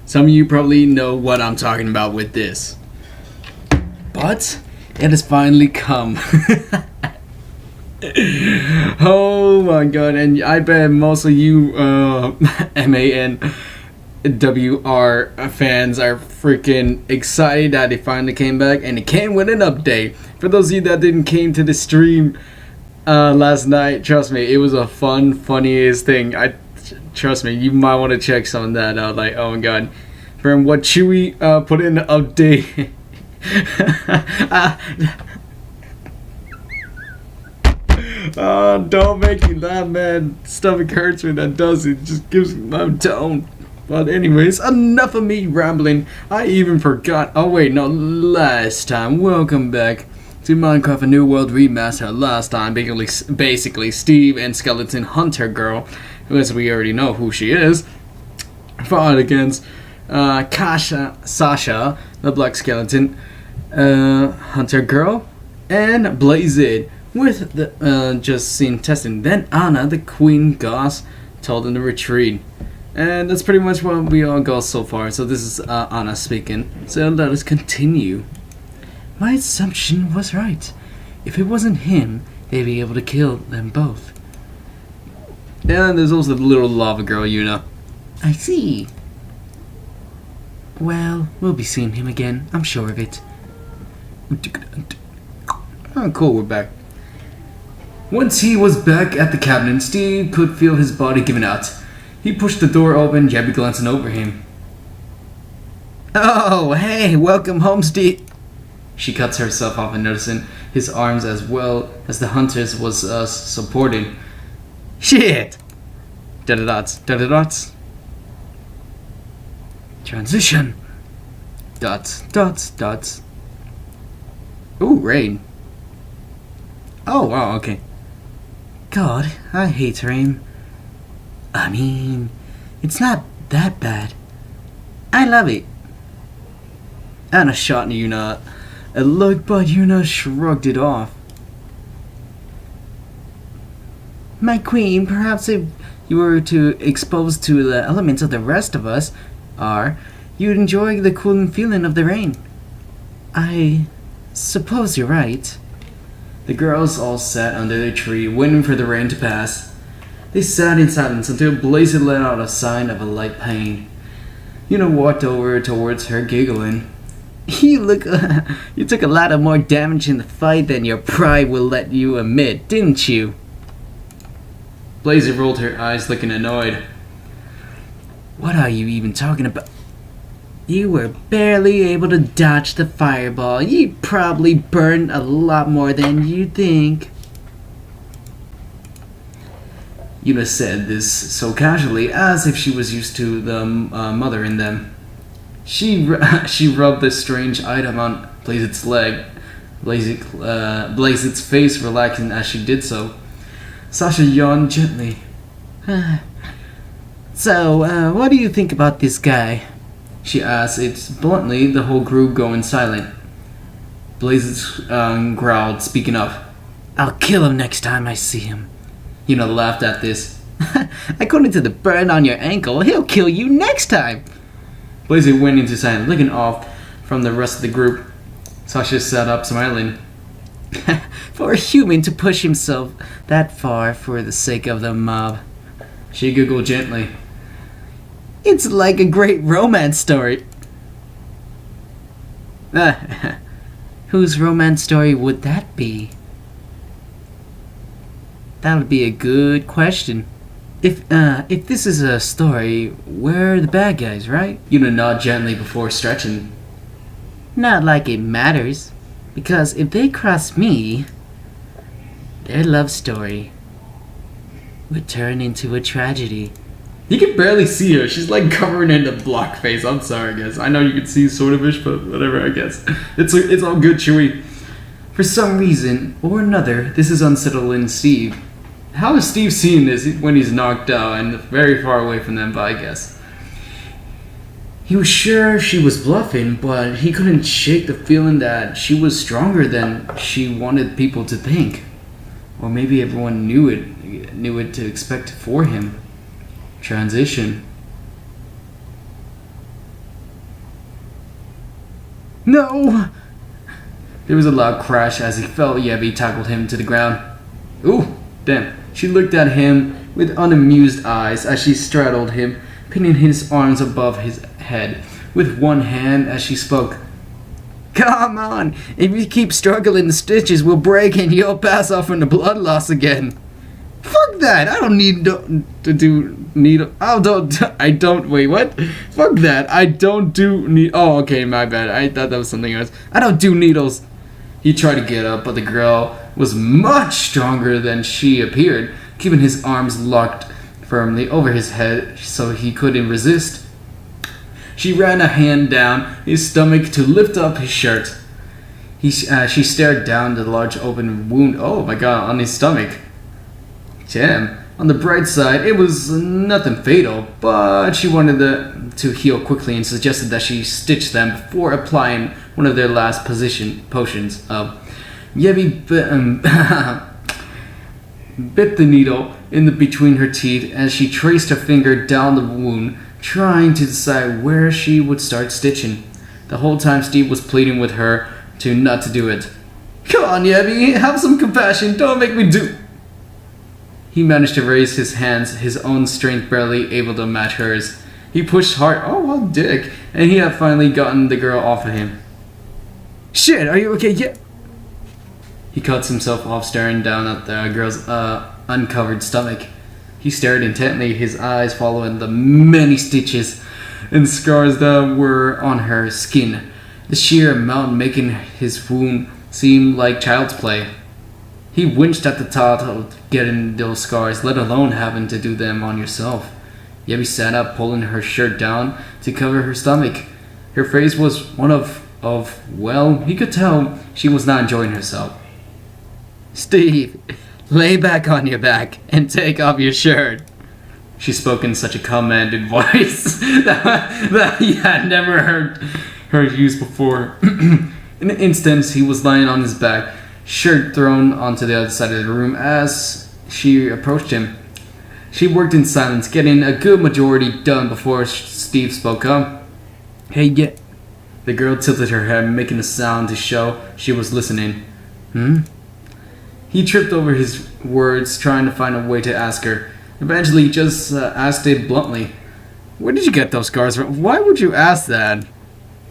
Some of you probably know what I'm talking about with this. But it has finally come. Oh my god, and I bet most of you MANWR fans are freaking excited that it finally came back, and it came with an update. For those of you that didn't came to the stream last night, trust me, it was a funniest thing. Trust me, you might want to check some of that out. Like, oh my god, from what Chewie put in the update. Oh, don't make me laugh, man. Stomach hurts when that does it. Just gives me my tone. But anyways, enough of me rambling. I even forgot. Oh wait, no, last time. Welcome back to Minecraft A New World Remaster. Last time, basically Steve and Skeleton Hunter Girl, who, as we already know who she is, fought against Sasha, the Black Skeleton Hunter Girl, and Blaze It. With the just seen testing. Then Anna, the Queen Goss, told them to retreat. And that's pretty much what we all got so far. So this is Anna speaking. So let us continue. My assumption was right. If it wasn't him, they'd be able to kill them both. And there's also the little lava girl, Yuna. I see. Well, we'll be seeing him again. I'm sure of it. Oh, cool, we're back. Once he was back at the cabin, Steve could feel his body giving out. He pushed the door open, Yeabi glancing over him. Oh, hey, welcome home, Steve. She cuts herself off and noticing his arms as well as the hunter's was supported. Shit! Da-da-dots, da-da-dots. Transition. Dots, dots, dots. Ooh, rain. Oh, wow, okay. God, I hate rain. I mean, it's not that bad. I love it. Anna shot Yuna a look, but Yuna shrugged it off. My queen, perhaps if you were to exposed to the elements of the rest of us are, you'd enjoy the cooling feeling of the rain. I suppose you're right. The girls all sat under the tree, waiting for the rain to pass. They sat in silence until Blaze let out a sign of a light pain. Yuna walked over towards her, giggling. You took a lot of more damage in the fight than your pride will let you admit, didn't you? Blaze rolled her eyes, looking annoyed. What are you even talking about? You were barely able to dodge the fireball. You probably burned a lot more than you think. Yuna said this so casually, as if she was used to the mother in them. She rubbed the strange item on Blaze's leg, Blaze's face relaxing as she did so. Sasha yawned gently. So, what do you think about this guy? She asked it bluntly, the whole group going silent. Blaze growled, speaking up. I'll kill him next time I see him. Yuna laughed at this. According to the burn on your ankle, he'll kill you next time. Blaze went into silence, looking off from the rest of the group. Sasha sat up, smiling. For a human to push himself that far for the sake of the mob. She giggled gently. It's like a great romance story. Whose romance story would that be? That would be a good question. If this is a story, we're the bad guys, right? Yuna nodded gently before stretching. Not like it matters. Because if they cross me, their love story would turn into a tragedy. You can barely see her. She's like covered in the block face. I'm sorry, guys. I know you can see sort of ish, but whatever, I guess. It's all good, Chewie. For some reason or another, this is unsettling Steve. How is Steve seeing this when he's knocked out and very far away from them, but I guess. He was sure she was bluffing, but he couldn't shake the feeling that she was stronger than she wanted people to think. Or maybe everyone knew it to expect for him. Transition. No! There was a loud crash as he fell. Yeabi tackled him to the ground. Ooh, damn. She looked at him with unamused eyes as she straddled him, pinning his arms above his head with one hand as she spoke. Come on! If you keep struggling, the stitches will break and you'll pass out from the blood loss again. Fuck that! I don't need to do needle. I don't. Wait, what? Fuck that! I don't do need. Oh, okay, my bad. I thought that was something else. I don't do needles. He tried to get up, but the girl was much stronger than she appeared, keeping his arms locked firmly over his head so he couldn't resist. She ran a hand down his stomach to lift up his shirt. She stared down the large open wound. Oh my god, on his stomach. Damn. On the bright side, it was nothing fatal, but she wanted to heal quickly and suggested that she stitch them before applying one of their last potions. Yeabi bit the needle between her teeth as she traced her finger down the wound, trying to decide where she would start stitching. The whole time Steve was pleading with her not to do it. Come on, Yeabi, have some compassion, don't make me do... He managed to raise his hands, his own strength barely able to match hers. He pushed hard, oh well, dick, and he had finally gotten the girl off of him. Shit, are you okay? Yeah. He cuts himself off, staring down at the girl's uncovered stomach. He stared intently, his eyes following the many stitches and scars that were on her skin, the sheer amount making his wound seem like child's play. He winced at the thought of getting those scars, let alone having to do them on yourself. Yeabi sat up, pulling her shirt down to cover her stomach. Her face was one of well, he could tell she was not enjoying herself. Steve, lay back on your back and take off your shirt. She spoke in such a commanding voice that he had never heard her use before. In an instant, he was lying on his back, shirt thrown onto the other side of the room as she approached him. She worked in silence, getting a good majority done before Steve spoke up. Hey, yeah. The girl tilted her head, making a sound to show she was listening. He tripped over his words, trying to find a way to ask her. Eventually, he just asked it bluntly. Where did you get those scars from? Why would you ask that?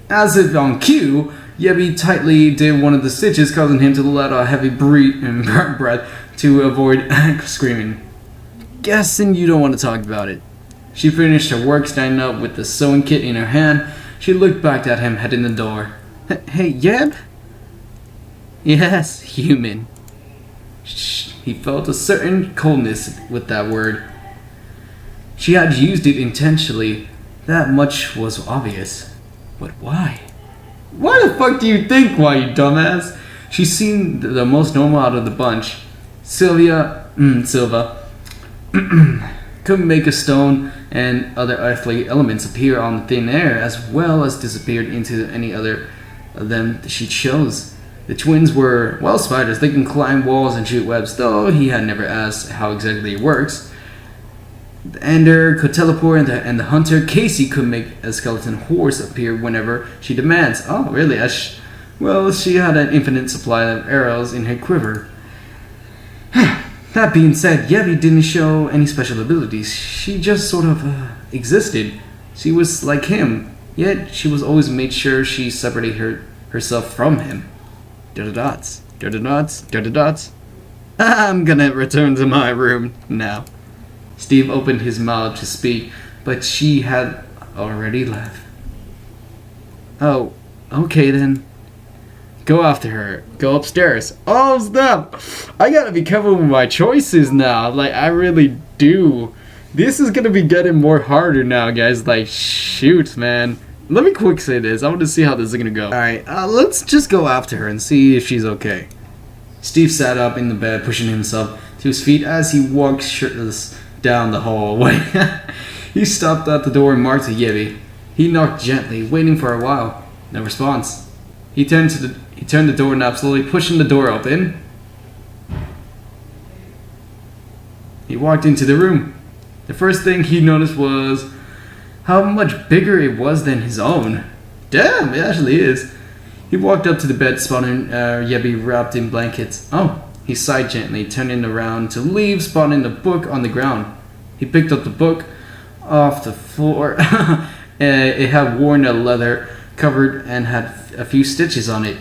As if on cue, Yeabi tightly did one of the stitches, causing him to let out a heavy breath to avoid screaming. Guessing you don't want to talk about it. She finished her work, standing up with the sewing kit in her hand. She looked back at him, heading the door. Hey, Yeb? Yes, human. He felt a certain coldness with that word. She had used it intentionally. That much was obvious. But why? Why the fuck do you think why, you dumbass? She seemed the most normal out of the bunch. Silva couldn't make a stone and other earthly elements appear on the thin air, as well as disappeared into any other of them she chose. The twins were, well, spiders. They can climb walls and shoot webs, though he had never asked how exactly it works. The Ender could teleport, and the hunter, Casey, could make a skeleton horse appear whenever she demands. Oh, really? Well, she had an infinite supply of arrows in her quiver. That being said, Yeabi didn't show any special abilities. She just sort of existed. She was like him, yet she was always made sure she separated herself from him. Dirty dots. I'm gonna return to my room now. Steve opened his mouth to speak, but she had already left. Oh, okay then. Go after her. Go upstairs. Oh, snap! I gotta be careful with my choices now. Like, I really do. This is gonna be getting more harder now, guys. Like, shoot, man. Let me quick say this. I want to see how this is gonna go. Alright, let's just go after her and see if she's okay. Steve sat up in the bed, pushing himself to his feet as he walked shirtless down the hallway. He stopped at the door and marked to Yeabi. He knocked gently, waiting for a while. No response. He turned the doorknob, slowly pushing the door open. He walked into the room. The first thing he noticed was how much bigger it was than his own. Damn, it actually is. He walked up to the bed, spotting Yeabi wrapped in blankets. Oh, he sighed gently, turning around to leave, spotting a book on the ground. He picked up the book off the floor. It had worn a leather cover and had a few stitches on it.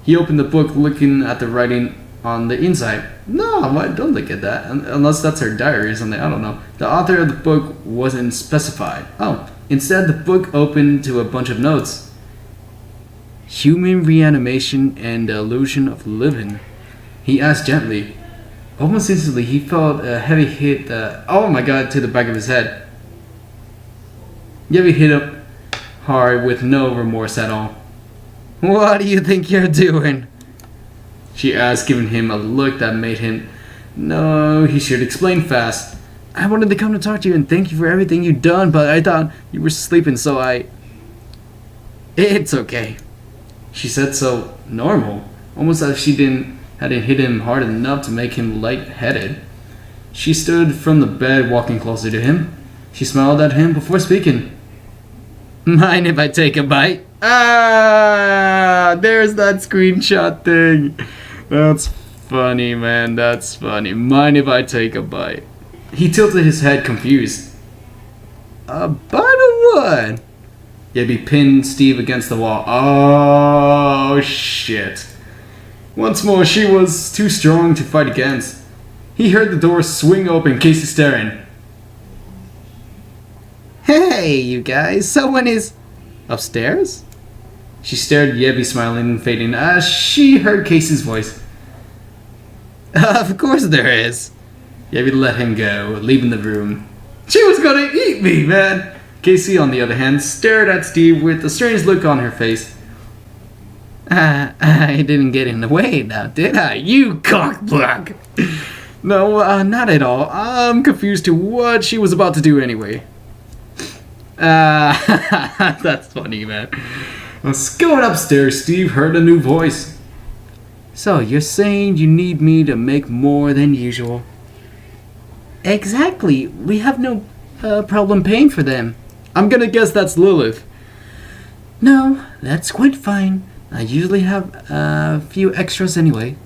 He opened the book, looking at the writing on the inside. No, don't look at that. Unless that's her diary or something, I don't know. The author of the book wasn't specified. Oh, instead the book opened to a bunch of notes. Human reanimation and the illusion of living. He asked gently. Almost instantly, he felt a heavy hit, oh my god, to the back of his head. Yeabi hit up hard with no remorse at all. What do you think you're doing? She asked, giving him a look that made him know he should explain fast. I wanted to come to talk to you and thank you for everything you've done, but I thought you were sleeping, so It's okay. She said so normal, almost as if she hadn't hit him hard enough to make him light-headed. She stood from the bed, walking closer to him. She smiled at him before speaking. Mind if I take a bite? Ah, there's that screenshot thing. That's funny, man. That's funny. Mind if I take a bite? He tilted his head, confused. A bite of what? Yeabi pinned Steve against the wall. Oh, shit. Once more, she was too strong to fight against. He heard the door swing open, Casey staring. Hey, you guys, someone is upstairs? She stared at Yeabi, smiling and fading as she heard Casey's voice. Of course there is. Yeabi let him go, leaving the room. She was gonna eat me, man. Casey, on the other hand, stared at Steve with a strange look on her face. I didn't get in the way now, did I? You cockblock! No, not at all. I'm confused to what she was about to do anyway. That's funny, man. Going upstairs, Steve heard a new voice. So, you're saying you need me to make more than usual? Exactly. We have no problem paying for them. I'm gonna guess that's Lilith. No, that's quite fine. I usually have a few extras anyway.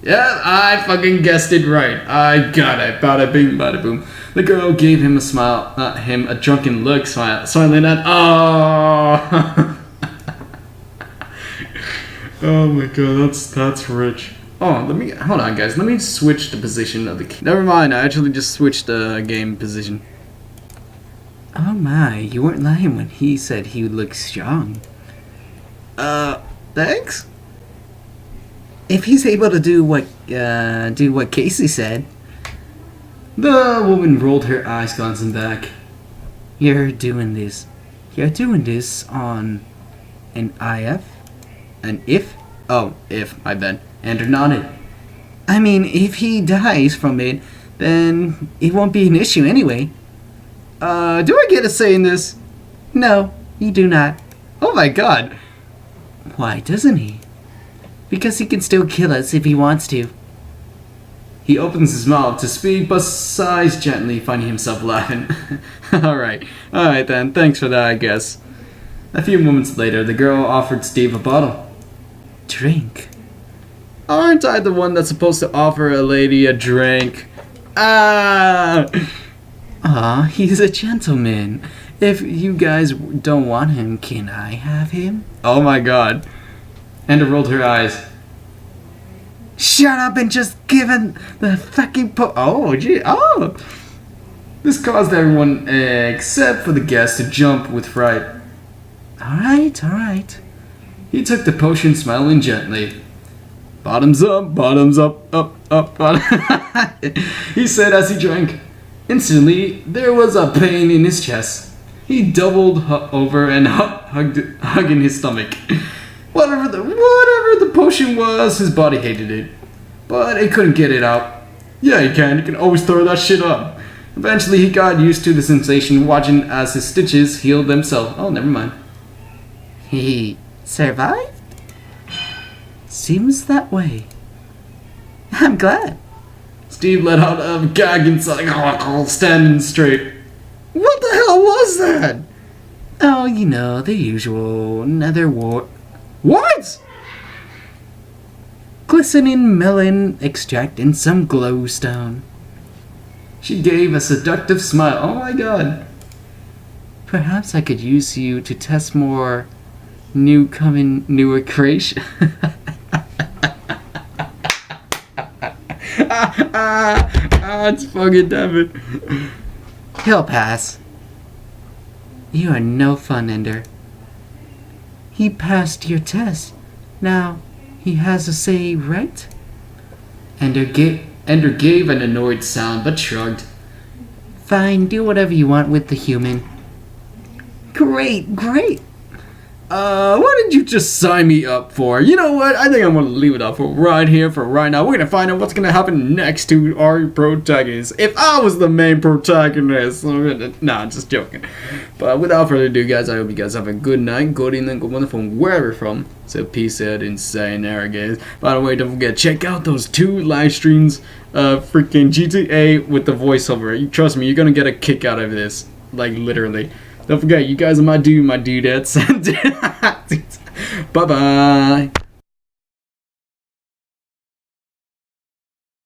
Yeah, I fucking guessed it right. I got it. Bada bing, bada boom. The girl gave him a drunken look, smiling at. Oh, oh my god, that's rich. Oh, hold on, guys. Let me switch the position of the. Never mind. I actually just switched the game position. Oh my, you weren't lying when he said he would look strong. Thanks? If he's able to do what Casey said. The woman rolled her eyes, glancing back. You're doing this on an IF? An if? Oh, if, my bad. Andrew nodded. I mean, if he dies from it, then it won't be an issue anyway. Do I get a say in this? No, you do not. Oh my god. Why doesn't he? Because he can still kill us if he wants to. He opens his mouth to speak, but sighs gently, finding himself laughing. Alright then, thanks for that, I guess. A few moments later, the girl offered Steve a bottle. Drink. Aren't I the one that's supposed to offer a lady a drink? Aw, he's a gentleman. If you guys don't want him, can I have him? Oh my god. Enda rolled her eyes. Shut up and just give him the fucking oh, gee, oh! This caused everyone, except for the guests, to jump with fright. Alright. He took the potion, smiling gently. Bottoms up, up, bottom. He said as he drank. Instantly, there was a pain in his chest. He doubled over and hugging his stomach. Whatever the potion was, his body hated it. But it couldn't get it out. Yeah, you can always throw that shit up. Eventually, he got used to the sensation, watching as his stitches healed themselves. Oh, never mind. He survived? Seems that way. I'm glad. Steve let out a gag inside, standing straight. What the hell was that? Oh, you know, the usual. Another What? Glistening melon extract and some glowstone. She gave a seductive smile. Oh my god. Perhaps I could use you to test more newer creation. It's fucking David. He'll pass. You are no fun, Ender. He passed your test. Now, he has a say, right? Ender gave an annoyed sound, but shrugged. Fine, do whatever you want with the human. Great. What did you just sign me up for? You know what? I think I'm gonna leave it up for right here for right now. We're gonna find out what's gonna happen next to our protagonist. If I was the main protagonist. Nah, just joking. But without further ado, guys, I hope you guys have a good night, good evening, good morning from wherever you're from. So peace out and sayonara, guys. By the way, don't forget, check out those 2 live streams of freaking GTA with the voiceover. Trust me, you're gonna get a kick out of this. Like, literally. Don't forget, you guys are my dudettes. Bye-bye.